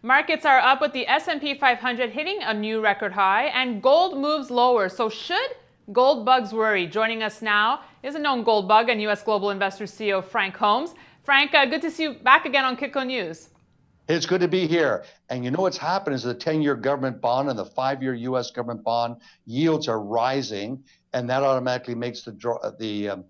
Markets are up with the S&P 500 hitting a new record high and gold moves lower. So should gold bugs worry? Joining us now is a known gold bug and U.S. Global Investors CEO Frank Holmes. Frank, good to see you back again on Kitco News. It's good to be here. And you know what's happened is the 10-year government bond and the 5-year U.S. government bond yields are rising, and that automatically makes the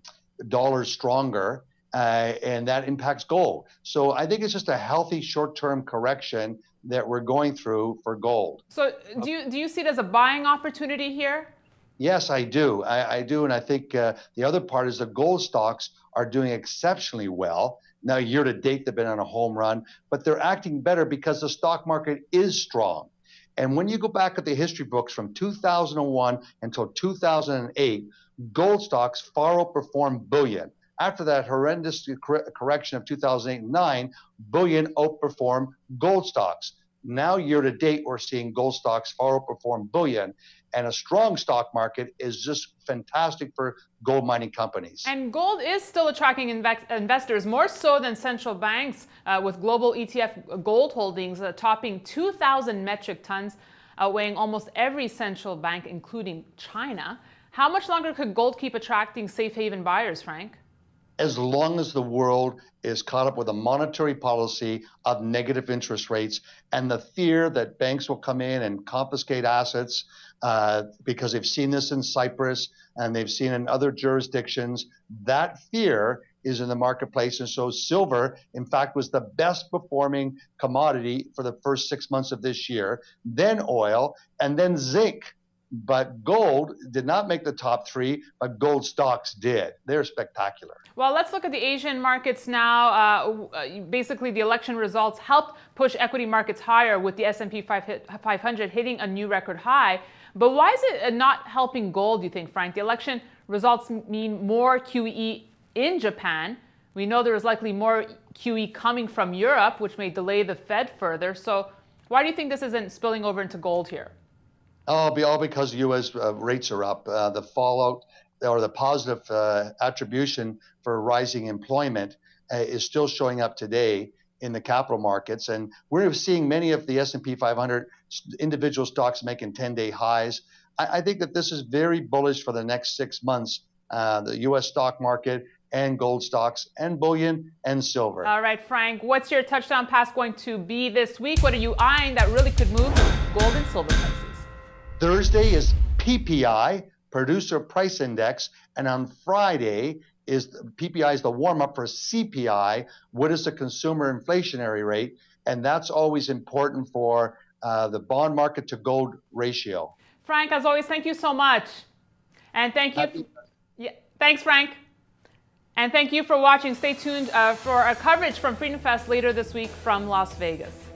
dollar stronger, and that impacts gold. So I think it's just a healthy short-term correction that we're going through for gold. So do you see it as a buying opportunity here? Yes, I do. I do, and I think the other part is the gold stocks are doing exceptionally well. Now, year to date, they've been on a home run, but they're acting better because the stock market is strong. And when you go back at the history books from 2001 until 2008, gold stocks far outperformed bullion. After that horrendous correction of 2008 and 9, bullion outperformed gold stocks. Now, year to date, we're seeing gold stocks far outperform bullion. And a strong stock market is just fantastic for gold mining companies. And gold is still attracting investors more so than central banks, with global ETF gold holdings topping 2,000 metric tons, outweighing almost every central bank, including China. How much longer could gold keep attracting safe haven buyers, Frank? As long as the world is caught up with a monetary policy of negative interest rates and the fear that banks will come in and confiscate assets, because they've seen this in Cyprus and they've seen in other jurisdictions, that fear is in the marketplace. And so silver, in fact, was the best performing commodity for the first 6 months of this year, then oil, and then zinc. But gold did not make the top three, but gold stocks did. They're spectacular. Well, let's look at the Asian markets now. Basically, the election results helped push equity markets higher, with the S&P 500 hitting a new record high. But why is it not helping gold, do you think, Frank? The election results mean more QE in Japan. We know there is likely more QE coming from Europe, which may delay the Fed further. So why do you think this isn't spilling over into gold here? All because U.S. rates are up. The fallout or the positive attribution for rising employment is still showing up today in the capital markets. And we're seeing many of the S&P 500 individual stocks making 10-day highs. I think that this is very bullish for the next 6 months, the U.S. stock market and gold stocks and bullion and silver. All right, Frank, what's your touchdown pass going to be this week? What are you eyeing that really could move gold and silver prices? Thursday is PPI, Producer Price Index, and on Friday is PPI is the warm-up for CPI. What is the consumer inflationary rate? And that's always important for the bond market to gold ratio. Frank, as always, thank you so much. And thank you. Thanks, Frank. And thank you for watching. Stay tuned for our coverage from Freedom Fest later this week from Las Vegas.